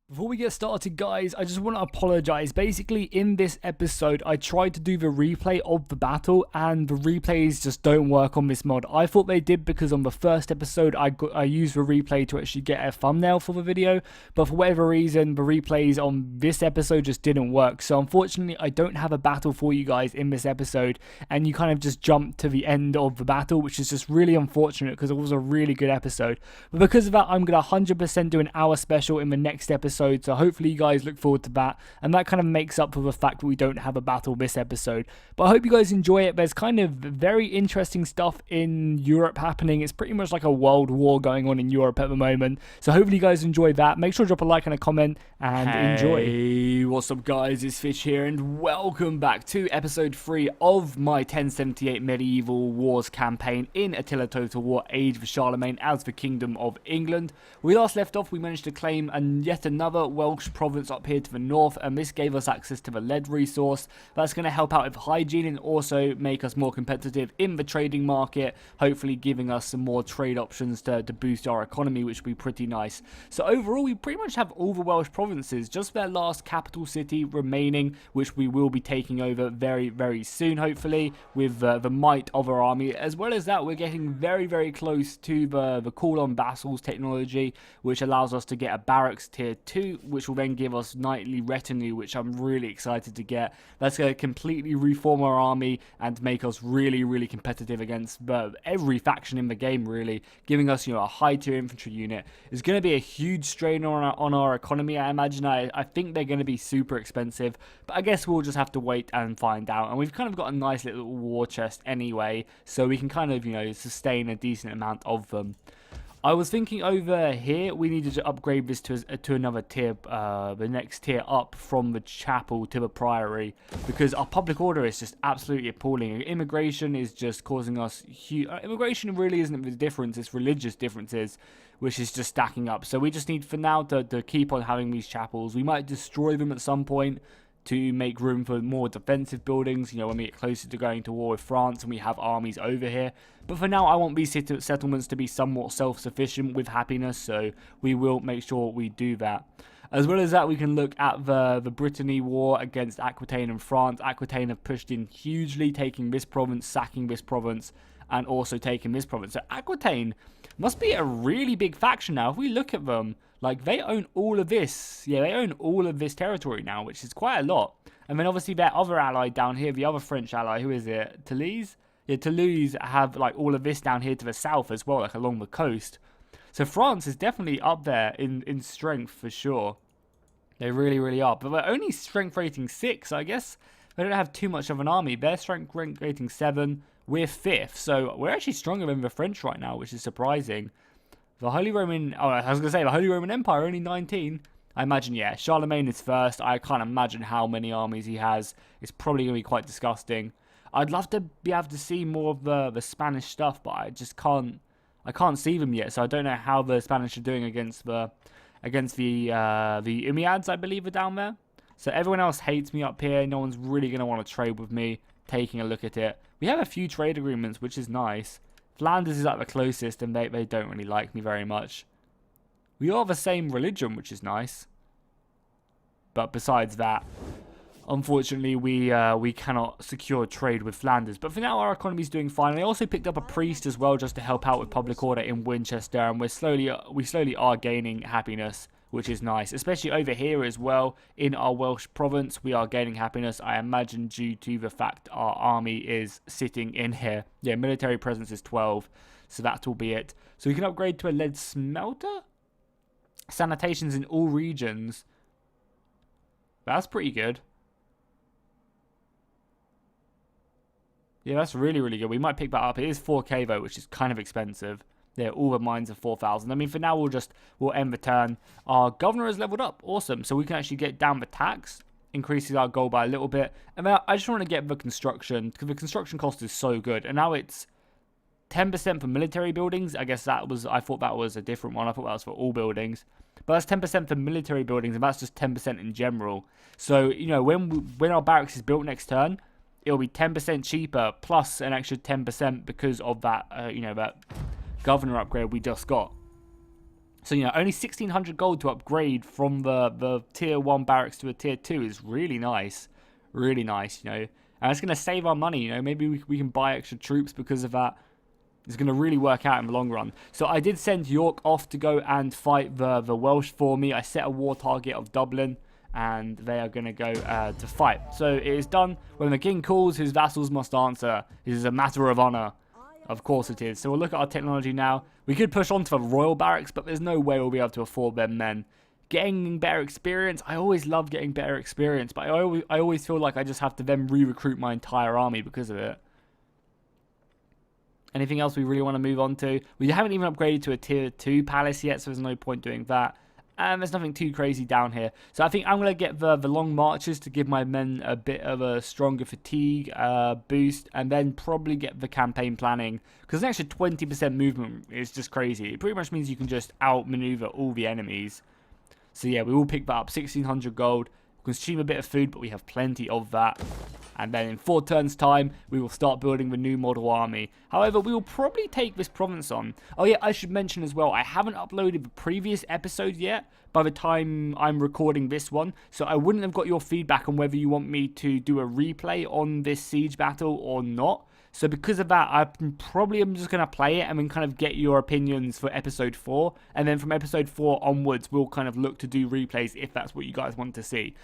Before we get started, guys, I just want to apologize. Basically, in this episode, I tried to do the replay of the battle, and the replays just don't work on this mod. I thought they did because on the first episode, I used the replay to actually get a thumbnail for the video, but for whatever reason, the replays on this episode just didn't work. So unfortunately, I don't have a battle for you guys in this episode, and you kind of just jumped to the end of the battle, which is just really unfortunate because it was a really good episode. But because of that, I'm going to 100% do an hour special in the next episode. So hopefully you guys look forward to that, and that kind of makes up for the fact that we don't have a battle this episode. But I hope you guys enjoy it. There's kind of very interesting stuff in Europe happening. It's pretty much like a world war going on in Europe at the moment, so hopefully you guys enjoy that. Make sure to drop a like and a comment and enjoy. Hey, what's up guys, it's Fish here, and welcome back to episode 3 of my 1078 Medieval Wars campaign in Attila Total War Age of Charlemagne as the Kingdom of England. We last left off, we managed to claim yet another Welsh province up here to the north, and this gave us access to the lead resource. That's going to help out with hygiene and also make us more competitive in the trading market, hopefully giving us some more trade options to boost our economy, which would be pretty nice. So overall, we pretty much have all the Welsh provinces, just their last capital city remaining, which we will be taking over very, very soon, hopefully, with the might of our army. As well as that, we're getting very, very close to the call on vassals technology, which allows us to get a barracks tier 2, which will then give us knightly retinue, which I'm really excited to get. That's going to completely reform our army and make us really, really competitive against every faction in the game, really, giving us, a high tier infantry unit. It's going to be a huge strain on our economy, I imagine. I think they're going to be super expensive, but I guess we'll just have to wait and find out. And we've kind of got a nice little war chest anyway, so we can kind of, sustain a decent amount of them. I was thinking over here, we needed to upgrade this to another tier, the next tier up from the chapel to the priory, because our public order is just absolutely appalling. Immigration is just causing us huge... immigration really isn't the difference, it's religious differences, which is just stacking up. So we just need, for now, to keep on having these chapels. We might destroy them at some point to make room for more defensive buildings, when we get closer to going to war with France and we have armies over here. But for now, I want these settlements to be somewhat self-sufficient with happiness, so we will make sure we do that. As well as that, we can look at the Brittany war against Aquitaine and France. Aquitaine have pushed in hugely, taking this province, sacking this province, and also taking this province. So Aquitaine must be a really big faction now. If we look at them, like, they own all of this. Yeah, they own all of this territory now, which is quite a lot. And then obviously their other ally down here, the other French ally, who is it? Toulouse? Yeah, Toulouse have, like, all of this down here to the south as well, like, along the coast. So France is definitely up there in strength for sure. They really, really are. But they're only strength rating 6, I guess. They don't have too much of an army. They're strength rating 7. We're 5th. So we're actually stronger than the French right now, which is surprising. The Holy Roman... Oh, I was going to say, the Holy Roman Empire, only 19. I imagine, yeah, Charlemagne is first. I can't imagine how many armies he has. It's probably going to be quite disgusting. I'd love to be able to see more of the Spanish stuff, but I just can't... I can't see them yet, so I don't know how the Spanish are doing against the Umayyads, I believe, are down there. So everyone else hates me up here. No one's really going to want to trade with me. Taking a look at it. We have a few trade agreements, which is nice. Flanders is like the closest, and they don't really like me very much. We are the same religion, which is nice. But besides that, unfortunately, we cannot secure trade with Flanders. But for now, our economy is doing fine. I also picked up a priest as well, just to help out with public order in Winchester, and we slowly are gaining happiness, which is nice. Especially over here as well, in our Welsh province, we are gaining happiness, I imagine, due to the fact our army is sitting in here. Yeah, military presence is 12, so that will be it. So we can upgrade to a lead smelter? Sanitations in all regions. That's pretty good. Yeah, that's really, really good. We might pick that up. It is 4k though, which is kind of expensive. Yeah, all the mines are 4,000. I mean, for now, we'll end the turn. Our governor has leveled up. Awesome. So we can actually get down the tax. Increases our goal by a little bit. And then I just want to get the construction, because the construction cost is so good. And now it's 10% for military buildings. I thought that was a different one. I thought that was for all buildings. But that's 10% for military buildings, and that's just 10% in general. So, when our barracks is built next turn, it'll be 10% cheaper, plus an extra 10% because of that, that governor upgrade we just got. So, you know, only 1,600 gold to upgrade from the tier 1 barracks to a tier 2 is really nice. Really nice, you know. And it's going to save our money, you know. Maybe we can buy extra troops because of that. It's going to really work out in the long run. So I did send York off to go and fight the Welsh for me. I set a war target of Dublin, and they are going to go to fight. So it is done. When the king calls, his vassals must answer. It is a matter of honor. Of course it is. So we'll look at our technology now. We could push on to the royal barracks, but there's no way we'll be able to afford them men. Getting better experience. I always love getting better experience, but I always feel like I just have to then re-recruit my entire army because of it. Anything else we really want to move on to? We haven't even upgraded to a tier 2 palace yet, so there's no point doing that. And there's nothing too crazy down here. So I think I'm going to get the long marches to give my men a bit of a stronger fatigue boost. And then probably get the campaign planning. Because an extra 20% movement is just crazy. It pretty much means you can just outmaneuver all the enemies. So yeah, we will pick that up. 1,600 gold. We consume a bit of food, but we have plenty of that. And then in 4 turns time, we will start building the new model army. However, we will probably take this province on. Oh yeah, I should mention as well, I haven't uploaded the previous episode yet by the time I'm recording this one. So I wouldn't have got your feedback on whether you want me to do a replay on this siege battle or not. So because of that, I'm just going to play it and then kind of get your opinions for episode 4. And then from episode 4 onwards, we'll kind of look to do replays if that's what you guys want to see.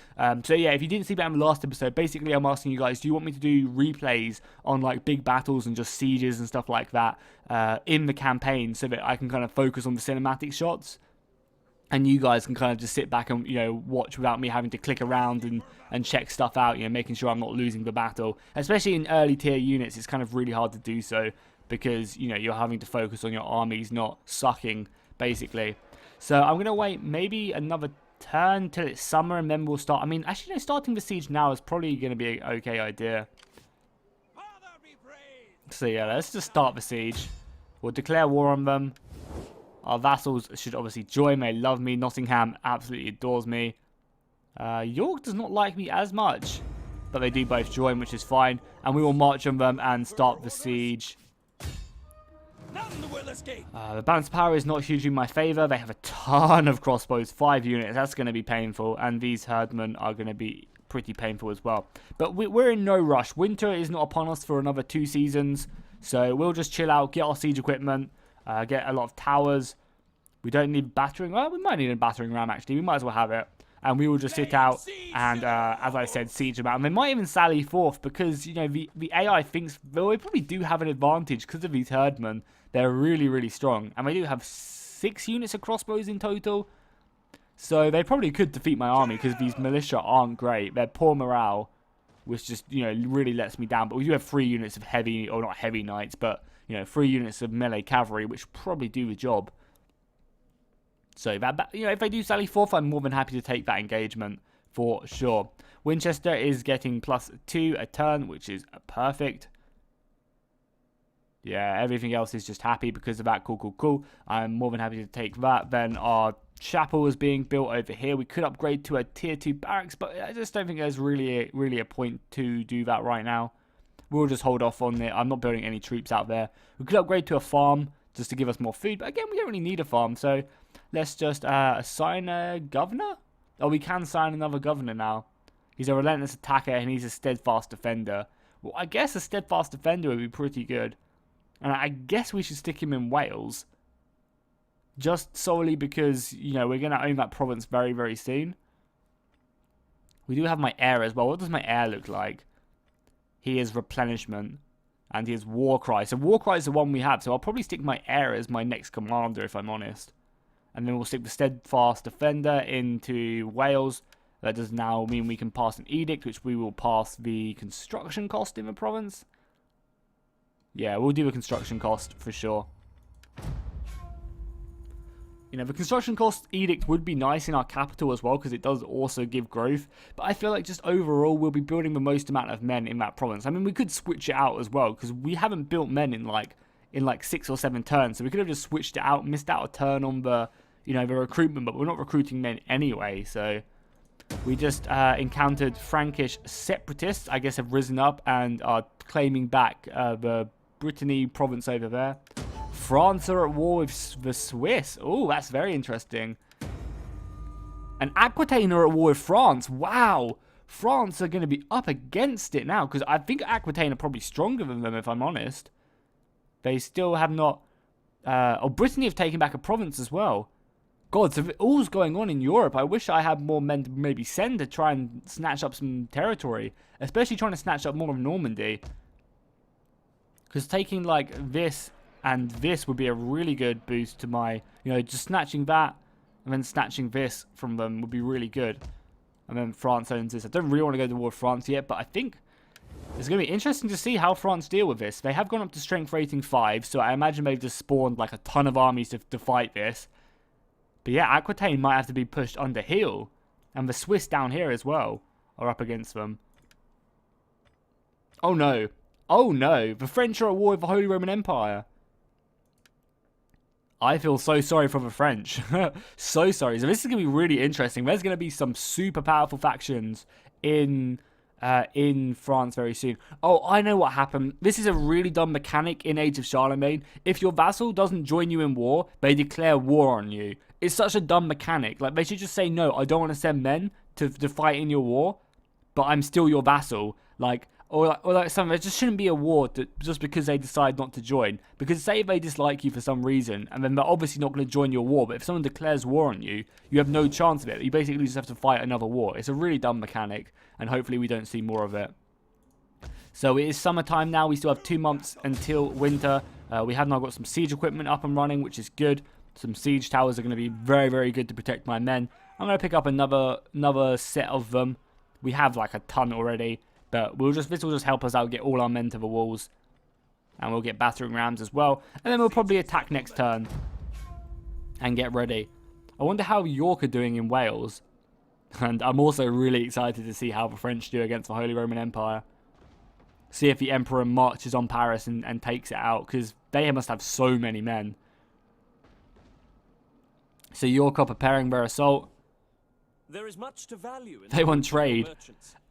So yeah, if you didn't see that in the last episode, basically I'm asking you guys, do you want me to do replays on like big battles and just sieges and stuff like that in the campaign so that I can kind of focus on the cinematic shots? And you guys can kind of just sit back and, you know, watch without me having to click around and check stuff out, you know, making sure I'm not losing the battle. Especially in early tier units, it's kind of really hard to do so because, you know, you're having to focus on your armies not sucking, basically. So I'm going to wait maybe another turn till it's summer and then we'll start. I mean, actually, no, starting the siege now is probably going to be an okay idea. So yeah, let's just start the siege. We'll declare war on them. Our vassals should obviously join. They love me. Nottingham absolutely adores me. York does not like me as much. But they do both join, which is fine. And we will march on them and start the siege. The balance of power is not hugely in my favour. They have a ton of crossbows. 5 units. That's going to be painful. And these herdmen are going to be pretty painful as well. But we're in no rush. Winter is not upon us for another 2 seasons. So we'll just chill out, get our siege equipment. Get a lot of towers. We don't need battering. Well, we might need a battering ram, actually. We might as well have it. And we will just sit out and, as I said, siege them out. And they might even sally forth because, you know, the AI thinks they probably do have an advantage because of these herdmen. They're really, really strong. And they do have 6 units of crossbows in total. So they probably could defeat my army because these militia aren't great. They're poor morale, which just, you know, really lets me down. But we do have 3 units of heavy, or not heavy knights, but, you know, 3 units of melee cavalry, which probably do the job. So, you know, if they do sally forth, I'm more than happy to take that engagement for sure. Winchester is getting +2 a turn, which is perfect. Yeah, everything else is just happy because of that. Cool, cool, cool. I'm more than happy to take that. Then our chapel is being built over here. We could upgrade to a tier 2 barracks, but I just don't think there's really a point to do that right now. We'll just hold off on it. I'm not building any troops out there. We could upgrade to a farm just to give us more food. But again, we don't really need a farm. So let's just assign a governor. Oh, we can assign another governor now. He's a relentless attacker and he's a steadfast defender. Well, I guess a steadfast defender would be pretty good. And I guess we should stick him in Wales. Just solely because, you know, we're going to own that province very, very soon. We do have my heir as well. What does my heir look like? He is replenishment. And he is war cry. So war cry is the one we have. So I'll probably stick my heir as my next commander, if I'm honest. And then we'll stick the steadfast defender into Wales. That does now mean we can pass an edict, which we will pass the construction cost in the province. Yeah, we'll do a construction cost for sure. You know, the construction cost edict would be nice in our capital as well because it does also give growth. But I feel like just overall we'll be building the most amount of men in that province. I mean, we could switch it out as well because we haven't built men in like 6 or 7 turns. So we could have just switched it out, missed out a turn on the, you know, the recruitment. But we're not recruiting men anyway. So we just encountered Frankish separatists, I guess, have risen up and are claiming back the Brittany province over there. France are at war with the Swiss. Oh, that's very interesting. And Aquitaine are at war with France. Wow. France are going to be up against it now. Because I think Aquitaine are probably stronger than them, if I'm honest. They still have not... Brittany have taken back a province as well. God, so all's going on in Europe. I wish I had more men to maybe send to try and snatch up some territory. Especially trying to snatch up more of Normandy. Because taking, like, this and this would be a really good boost to my... You know, just snatching that and then snatching this from them would be really good. And then France owns this. I don't really want to go to war with France yet, but I think it's going to be interesting to see how France deal with this. They have gone up to strength rating 5, so I imagine they've just spawned, like, a ton of armies to fight this. But yeah, Aquitaine might have to be pushed under heel. And the Swiss down here as well are up against them. Oh no. Oh no. The French are at war with the Holy Roman Empire. I feel so sorry for the French. So sorry. So this is going to be really interesting. There's going to be some super powerful factions in France very soon. Oh, I know what happened. This is a really dumb mechanic in Age of Charlemagne. If your vassal doesn't join you in war, they declare war on you. It's such a dumb mechanic. Like, they should just say, no, I don't want to send men to fight in your war, but I'm still your vassal. Like, or like something. There just shouldn't be a war just because they decide not to join. Because say if they dislike you for some reason, and then they're obviously not going to join your war, but if someone declares war on you, you have no chance of it. You basically just have to fight another war. It's a really dumb mechanic, and hopefully we don't see more of it. So it is summertime now. We still have 2 months until winter. We have now got some siege equipment up and running, which is good. Some siege towers are going to be very, very good to protect my men. I'm going to pick up another set of them. We have like a ton already, but this will just help us out get all our men to the walls. And we'll get battering rams as well. And then we'll probably attack next turn and get ready. I wonder how York are doing in Wales. And I'm also really excited to see how the French do against the Holy Roman Empire. See if the Emperor marches on Paris and takes it out, because they must have so many men. So York are preparing their assault. There is much to value in they want trade.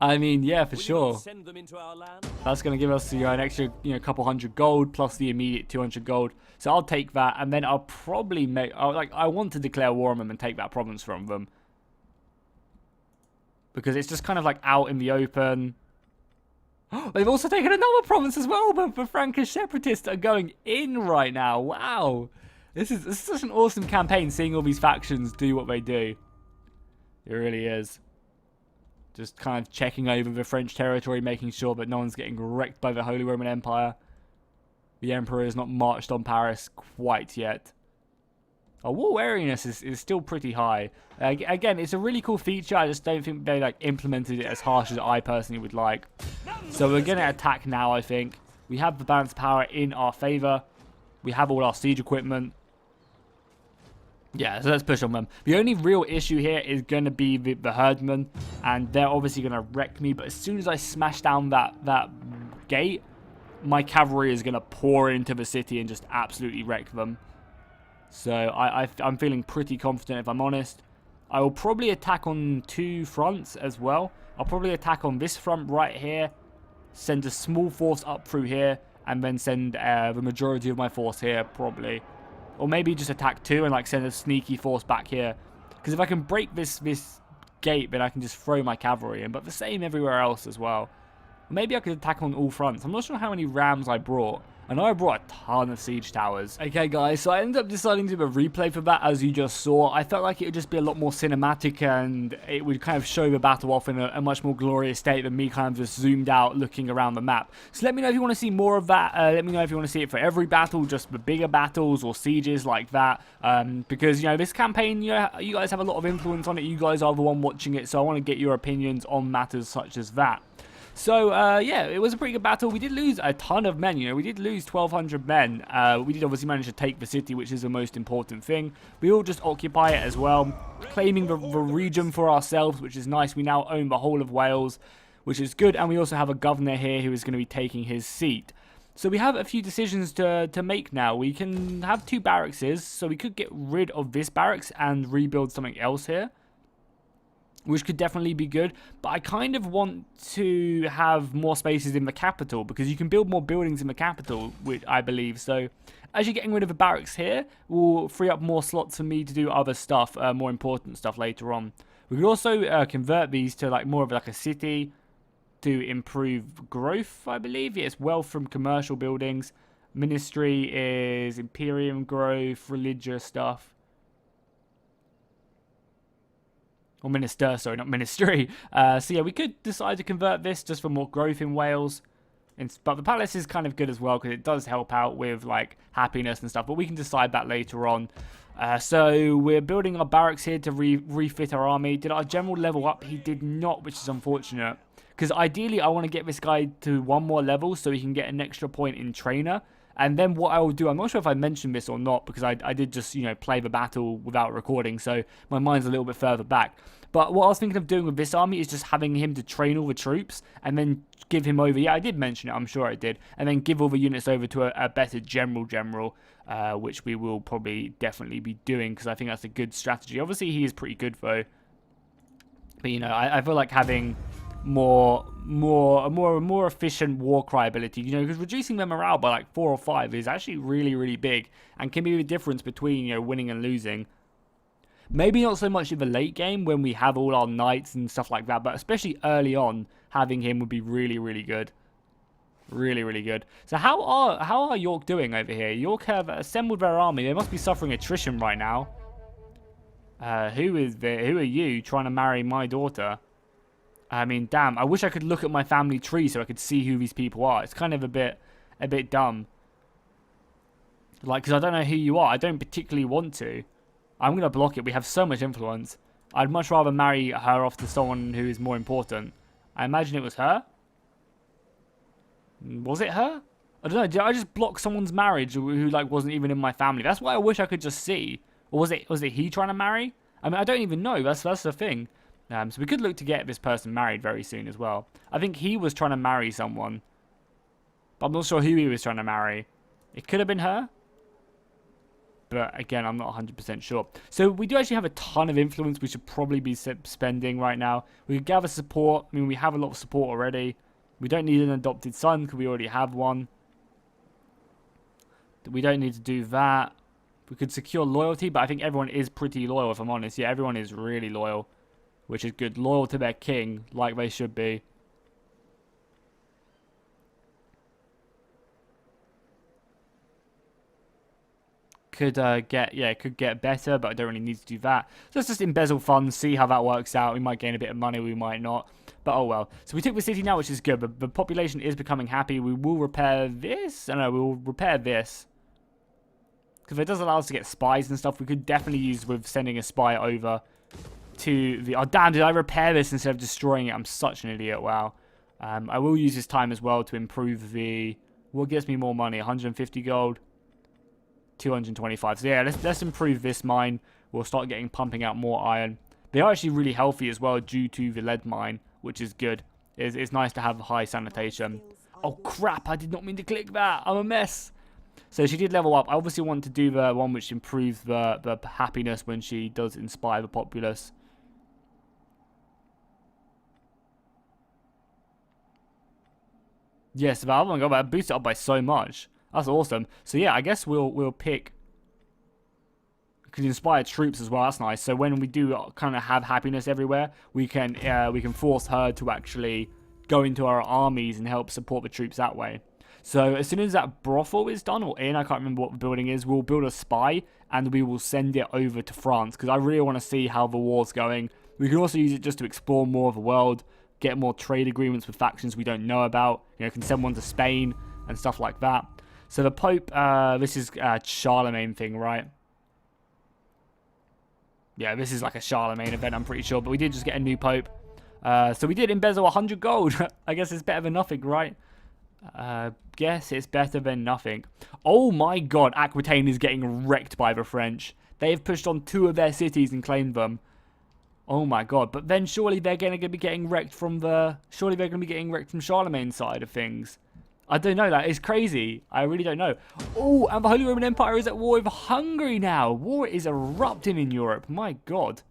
I mean, yeah, for sure. Send them into our land? That's going to give us an extra couple hundred gold plus the immediate 200 gold. So I'll take that, and then I'll probably make... I want to declare war on them and take that province from them. Because it's just kind of like out in the open. They've also taken another province as well, but the Frankish separatists are going in right now. Wow. This is such an awesome campaign, seeing all these factions do what they do. It really is. Just kind of checking over the French territory, making sure that no one's getting wrecked by the Holy Roman Empire. The Emperor has not marched on Paris quite yet. Our war wariness is still pretty high. Again, it's a really cool feature. I just don't think they implemented it as harsh as I personally would like. So we're going to attack now, I think. We have the balance of power in our favour. We have all our siege equipment. Yeah, so let's push on them. The only real issue here is going to be the herdmen, and they're obviously going to wreck me. But as soon as I smash down that gate, my cavalry is going to pour into the city and just absolutely wreck them. So I'm feeling pretty confident, if I'm honest. I will probably attack on 2 fronts as well. I'll probably attack on this front right here, send a small force up through here, and then send the majority of my force here, probably. Or maybe just attack 2 and send a sneaky force back here. Because if I can break this gate, then I can just throw my cavalry in. But the same everywhere else as well. Maybe I could attack on all fronts. I'm not sure how many rams I brought. I know I brought a ton of siege towers. Okay, guys, so I ended up deciding to do a replay for that, as you just saw. I felt like it would just be a lot more cinematic, and it would kind of show the battle off in a much more glorious state than me kind of just zoomed out looking around the map. So let me know if you want to see more of that. Let me know if you want to see it for every battle, just the bigger battles or sieges like that. Because, this campaign, you guys have a lot of influence on it. You guys are the one watching it, so I want to get your opinions on matters such as that. So, yeah, it was a pretty good battle. We did lose a ton of men, we did lose 1,200 men. We did obviously manage to take the city, which is the most important thing. We all just occupy it as well, claiming the region for ourselves, which is nice. We now own the whole of Wales, which is good. And we also have a governor here who is going to be taking his seat. So we have a few decisions to make now. We can have 2 barracks, so we could get rid of this barracks and rebuild something else here. which could definitely be good. But I kind of want to have more spaces in the capital, because you can build more buildings in the capital, which I believe. So actually getting rid of the barracks here will free up more slots for me to do other stuff, more important stuff later on. We could also convert these to like more of like a city to improve growth, I believe. Yes, wealth from commercial buildings. Ministry is Imperium growth, religious stuff. Or minister, sorry, not ministry. So yeah, we could decide to convert this just for more growth in Wales. But the palace is kind of good as well, because it does help out with like happiness and stuff. But we can decide that later on. So we're building our barracks here to refit our army. Did our general level up? He did not, which is unfortunate. Because ideally, I want to get this guy to 1 more level so he can get an extra point in trainer. And then what I will do, I'm not sure if I mentioned this or not, because I did just, you know, play the battle without recording, so my mind's a little bit further back. But what I was thinking of doing with this army is just having him to train all the troops and then give him over. Yeah, I did mention it, I'm sure I did. And then give all the units over to a better general, which we will probably definitely be doing, because I think that's a good strategy. Obviously, he is pretty good, though. But, you know, I feel like having more efficient war cry ability, you know, because reducing their morale by like 4 or 5 is actually really big and can be the difference between, you know, winning and losing. Maybe not so much in the late game when we have all our knights and stuff like that, but especially early on, having him would be really good. Really good. So how are York doing over here? York have assembled their army. They must be suffering attrition right now. Who are you trying to marry my daughter? I mean, damn, I wish I could look at my family tree so I could see who these people are. It's kind of a bit dumb. Like, because I don't know who you are. I don't particularly want to. I'm going to block it. We have so much influence. I'd much rather marry her off to someone who is more important. I imagine it was her. Was it her? I don't know. Did I just block someone's marriage who like wasn't even in my family? That's what I wish I could just see. Or was it he trying to marry? I mean, I don't even know. That's the thing. So we could look to get this person married very soon as well. I think he was trying to marry someone. But I'm not sure who he was trying to marry. It could have been her. But again, I'm not 100% sure. So we do actually have a ton of influence we should probably be spending right now. We could gather support. I mean, we have a lot of support already. We don't need an adopted son because we already have one. We don't need to do that. We could secure loyalty, but I think everyone is pretty loyal, if I'm honest. Yeah, everyone is really loyal, which is good. Loyal to their king, like they should be. Could get better, but I don't really need to do that. So let's just embezzle funds, see how that works out. We might gain a bit of money, we might not. But oh well. So we took the city now, which is good. But the population is becoming happy. We will repair this. I know, we will repair this. Because it does allow us to get spies and stuff. We could definitely use with sending a spy over to the... Oh, damn, did I repair this instead of destroying it? I'm such an idiot, wow. I will use this time as well to improve the... What gives me more money? 150 gold. 225. So yeah, let's improve this mine. We'll start pumping out more iron. They are actually really healthy as well due to the lead mine, which is good. It's nice to have high sanitation. Oh crap, I did not mean to click that. I'm a mess. So she did level up. I obviously want to do the one which improves the happiness when she does inspire the populace. Yes, but oh my god, that boosted it up by so much. That's awesome. So yeah, I guess we'll pick. Can inspire troops as well. That's nice. So when we do kind of have happiness everywhere, we can force her to actually go into our armies and help support the troops that way. So as soon as that brothel is done or in, I can't remember what the building is, we'll build a spy and we will send it over to France because I really want to see how the war's going. We can also use it just to explore more of the world, get more trade agreements with factions we don't know about. You know, can send one to Spain and stuff like that. So the Pope, this is a Charlemagne thing, right? Yeah, this is like a Charlemagne event, I'm pretty sure. But we did just get a new Pope. So we did embezzle 100 gold. I guess it's better than nothing, right? Guess it's better than nothing. Oh my god, Aquitaine is getting wrecked by the French. They have pushed on 2 of their cities and claimed them. Oh my god, but then surely they're going to be getting wrecked from Surely they're going to be getting wrecked from Charlemagne's side of things. I don't know, that is crazy. I really don't know. Oh, and the Holy Roman Empire is at war with Hungary now. War is erupting in Europe. My god.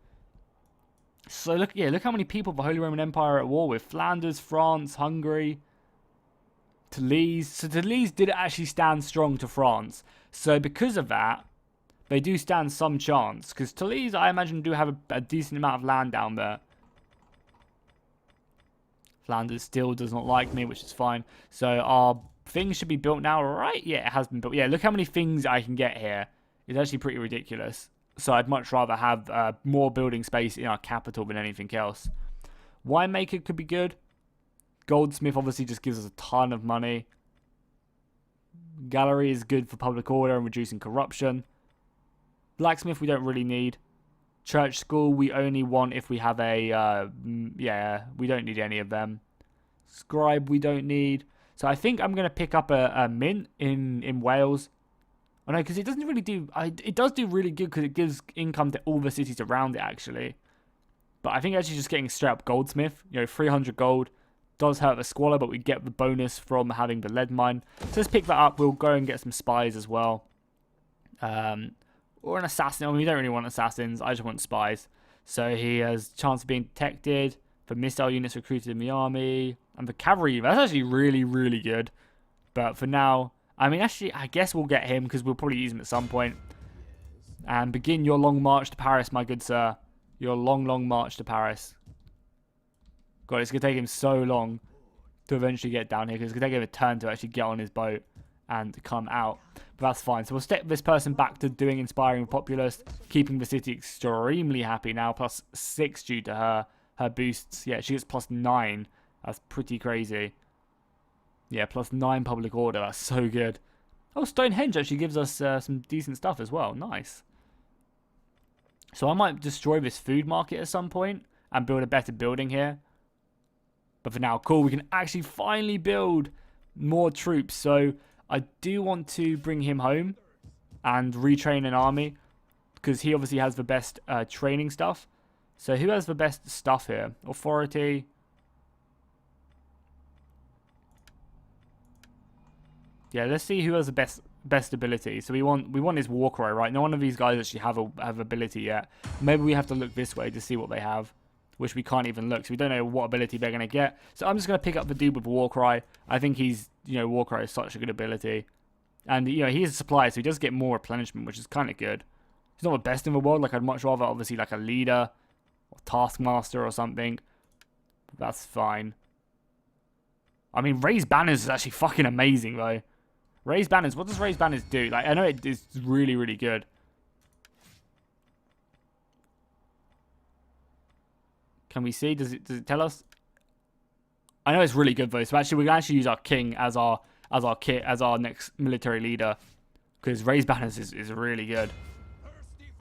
So look, yeah, look how many people the Holy Roman Empire are at war with. Flanders, France, Hungary, Toulouse. So Toulouse did actually stand strong to France. So because of that, they do stand some chance. Because Toulouse, I imagine, do have a decent amount of land down there. Flanders still does not like me, which is fine. So our thing should be built now, right? Yeah, it has been built. Yeah, look how many things I can get here. It's actually pretty ridiculous. So I'd much rather have more building space in our capital than anything else. Winemaker could be good. Goldsmith obviously just gives us a ton of money. Gallery is good for public order and reducing corruption. Blacksmith we don't really need. Church school we only want if we have a... yeah, we don't need any of them. Scribe we don't need. So I think I'm going to pick up a mint in Wales. I know, because it doesn't really do... it does do really good because it gives income to all the cities around it, actually. But I think actually just getting straight up goldsmith, 300 gold, does hurt the squalor, but we get the bonus from having the lead mine. So let's pick that up. We'll go and get some spies as well. Or an assassin. I mean, we don't really want assassins. I just want spies. So he has chance of being detected. For missile units recruited in the army. And for cavalry, that's actually really, really good. But for now, I mean, actually, I guess we'll get him because we'll probably use him at some point. And begin your long march to Paris, my good sir. Your long, long march to Paris. God, it's going to take him so long to eventually get down here. Because it's going to take him a turn to actually get on his boat and come out. But that's fine. So we'll step this person back to doing inspiring populist. Keeping the city extremely happy now. Plus 6 due to her boosts. Yeah, she gets plus 9. That's pretty crazy. Yeah, plus 9 public order. That's so good. Oh, Stonehenge actually gives us some decent stuff as well. Nice. So I might destroy this food market at some point and build a better building here. But for now, cool. We can actually finally build more troops. So I do want to bring him home and retrain an army because he obviously has the best training stuff. So who has the best stuff here? Authority. Yeah, let's see who has the best ability. So we want his war cry, right? None of these guys actually have ability yet. Maybe we have to look this way to see what they have, which we can't even look. So we don't know what ability they're going to get. So I'm just going to pick up the dude with war cry. I think he's, war cry is such a good ability. And, he is a supplier, so he does get more replenishment, which is kind of good. He's not the best in the world. Like, I'd much rather, obviously, like a leader or taskmaster or something. That's fine. I mean, raised banners is actually fucking amazing, though. Raised banners, what does raised banners do? Like, I know it is really, really good. Can we see? Does it tell us? I know it's really good though. So actually, we can actually use our king as our next military leader, because raised banners is really good.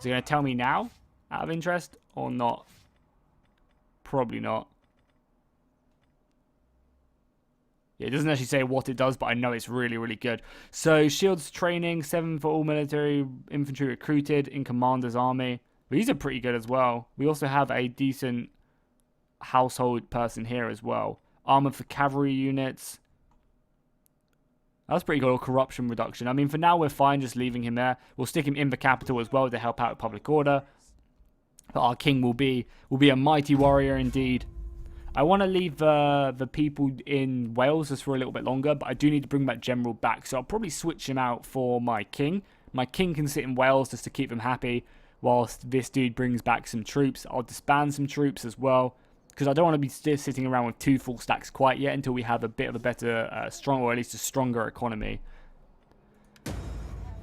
Is it going to tell me now, out of interest, or not? Probably not. Yeah, it doesn't actually say what it does, but I know it's really, really good. So, shields training, 7 for all military infantry recruited in commander's army. These are pretty good as well. We also have a decent household person here as well. Armor for cavalry units. That's pretty good. Or corruption reduction. I mean, for now, we're fine just leaving him there. We'll stick him in the capital as well to help out with public order. But our king will be a mighty warrior indeed. I want to leave the people in Wales just for a little bit longer, but I do need to bring that general back, so I'll probably switch him out for my king. My king can sit in Wales just to keep them happy, whilst this dude brings back some troops. I'll disband some troops as well, because I don't want to be still sitting around with 2 full stacks quite yet until we have a bit of a better, strong, or at least a stronger economy.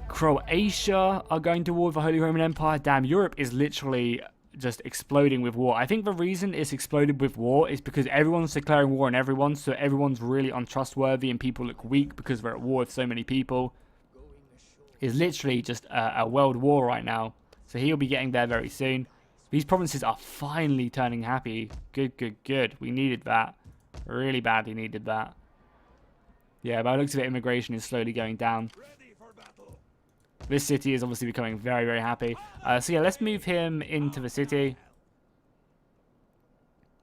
Croatia are going to war with the Holy Roman Empire. Damn, Europe is literally just exploding with war. I think the reason it's exploded with war is because everyone's declaring war on everyone, so everyone's really untrustworthy and people look weak because they're at war with so many people. It's literally just a world war right now. So he'll be getting there very soon. These provinces are finally turning happy. Good, good, good. We needed that. Really badly needed that. Yeah, by the looks of it, immigration is slowly going down. This city is obviously becoming very, very happy. So yeah, let's move him into the city.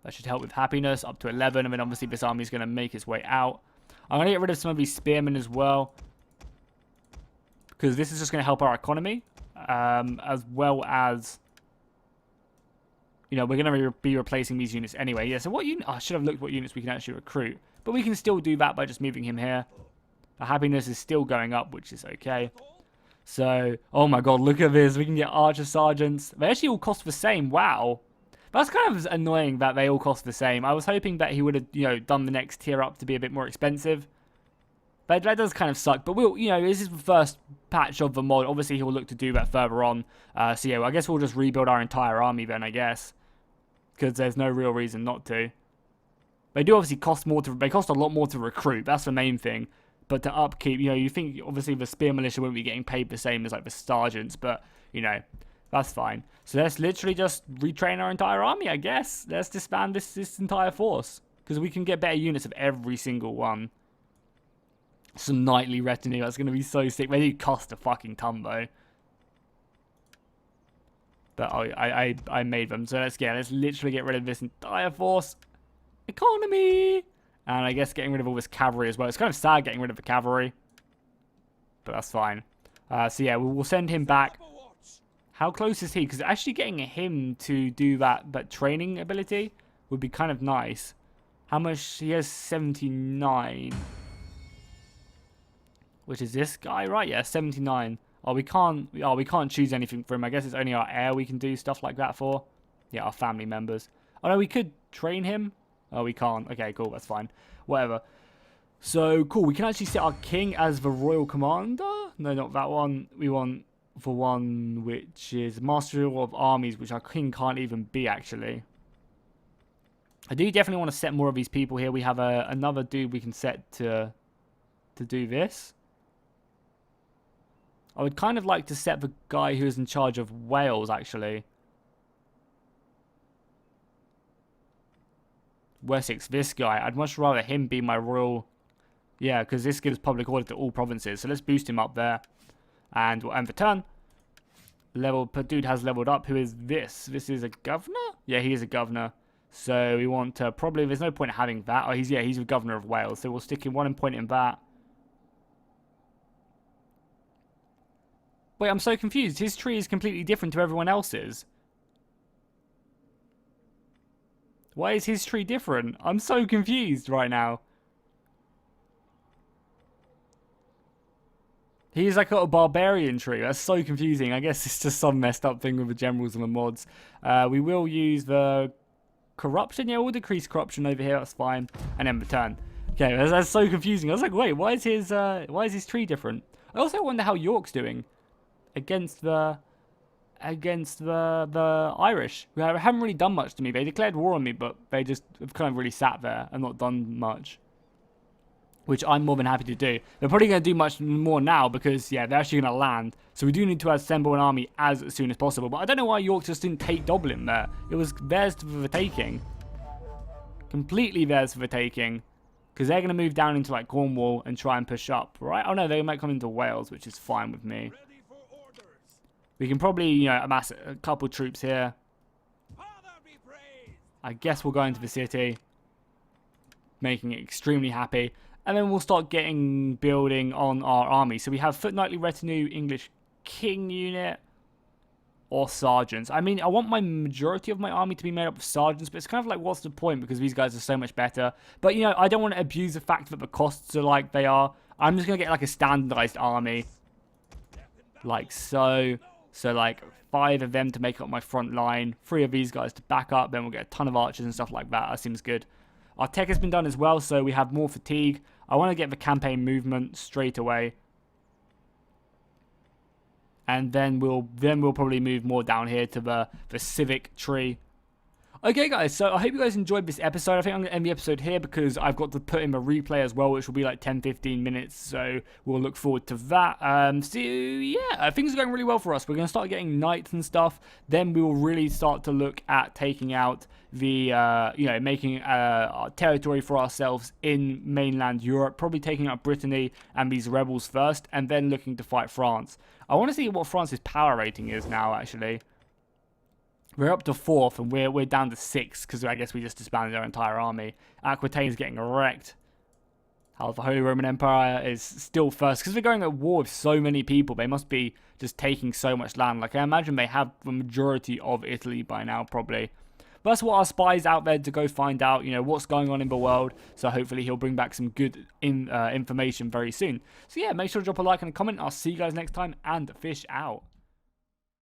That should help with happiness, up to 11. And then obviously this army is going to make its way out. I'm going to get rid of some of these spearmen as well, because this is just going to help our economy. As well as, you know, we're going to be replacing these units anyway. Yeah, so what unit? Oh, I should have looked what units we can actually recruit. But we can still do that by just moving him here. The happiness is still going up, which is okay. So, oh my god, look at this. We can get archer sergeants. They actually all cost the same. Wow. That's kind of annoying that they all cost the same. I was hoping that he would have, you know, done the next tier up to be a bit more expensive. But that does kind of suck. But we'll, you know, this is the first patch of the mod. Obviously, he'll look to do that further on. So yeah, well, I guess we'll just rebuild our entire army then, I guess. Because there's no real reason not to. They do obviously cost more to, they cost a lot more to recruit. That's the main thing. But to upkeep, you know, you think obviously the spear militia won't be getting paid the same as like the sergeants. But, you know, that's fine. So let's literally just retrain our entire army, I guess. Let's disband this entire force. Because we can get better units of every single one. Some knightly retinue, that's going to be so sick. They do cost a fucking ton though. But I made them. So let's literally get rid of this entire force. Economy! And I guess getting rid of all this cavalry as well. It's kind of sad getting rid of the cavalry. But that's fine. So yeah, we'll send him back. How close is he? Because actually getting him to do that training ability would be kind of nice. How much? He has 79. Which is this guy, right? Yeah, 79. Oh, we can't choose anything for him. I guess it's only our heir we can do stuff like that for. Yeah, our family members. Oh no, we could train him. Oh, we can't. Okay, cool, that's fine. Whatever. So, cool. We can actually set our king as the royal commander. No, not that one. We want the one which is master of armies, which our king can't even be, actually. I do definitely want to set more of these people here. We have another dude we can set to do this. I would kind of like to set the guy who is in charge of Wales, actually. Wessex, this guy. I'd much rather him be my royal... Yeah, because this gives public order to all provinces. So let's boost him up there. And we'll end the turn. Dude has leveled up. Who is this? This is a governor? Yeah, he is a governor. So we want to probably... There's no point in having that. Oh, he's the governor of Wales. So we'll stick in one and point in that. Wait, I'm so confused. His tree is completely different to everyone else's. Why is his tree different? I'm so confused right now. He's like got a barbarian tree. That's so confusing. I guess it's just some messed up thing with the generals and the mods. We will use the corruption. Yeah, we'll decrease corruption over here. That's fine. And then return. Okay, that's so confusing. I was like, wait, why is his tree different? I also wonder how York's doing against the Irish, who haven't really done much to me. They declared war on me, but they just have kind of really sat there and not done much, which I'm more than happy to do. They're probably going to do much more now because, yeah, they're actually going to land. So we do need to assemble an army as soon as possible. But I don't know why York just didn't take Dublin there. It was theirs for the taking. Completely theirs for the taking. Because they're going to move down into, like, Cornwall and try and push up, right? Oh, no, they might come into Wales, which is fine with me. We can probably, you know, amass a couple troops here. I guess we'll go into the city, making it extremely happy. And then we'll start building on our army. So we have fortnightly retinue, English king unit, or sergeants. I mean, I want my majority of my army to be made up of sergeants, but it's kind of like, what's the point? Because these guys are so much better. But, you know, I don't want to abuse the fact that the costs are like they are. I'm just going to get like a standardized army. Like so. So, like, 5 of them to make up my front line, 3 of these guys to back up, then we'll get a ton of archers and stuff like that. That seems good. Our tech has been done as well, so we have more fatigue. I want to get the campaign movement straight away. And then we'll probably move more down here to the civic tree. Okay, guys, so I hope you guys enjoyed this episode. I think I'm going to end the episode here because I've got to put in a replay as well, which will be like 10-15 minutes, so we'll look forward to that. So, yeah, things are going really well for us. We're going to start getting knights and stuff. Then we will really start to look at taking out the, you know, making territory for ourselves in mainland Europe, probably taking out Brittany and these rebels first, and then looking to fight France. I want to see what France's power rating is now, actually. We're up to 4th, and we're down to 6th, because I guess we just disbanded our entire army. Aquitaine is getting wrecked. How the Holy Roman Empire is still first, because we're going at war with so many people. They must be just taking so much land. Like, I imagine they have the majority of Italy by now, probably. But that's what our spy's out there to go find out, what's going on in the world. So hopefully he'll bring back some good information very soon. So yeah, make sure to drop a like and a comment. I'll see you guys next time, and fish out.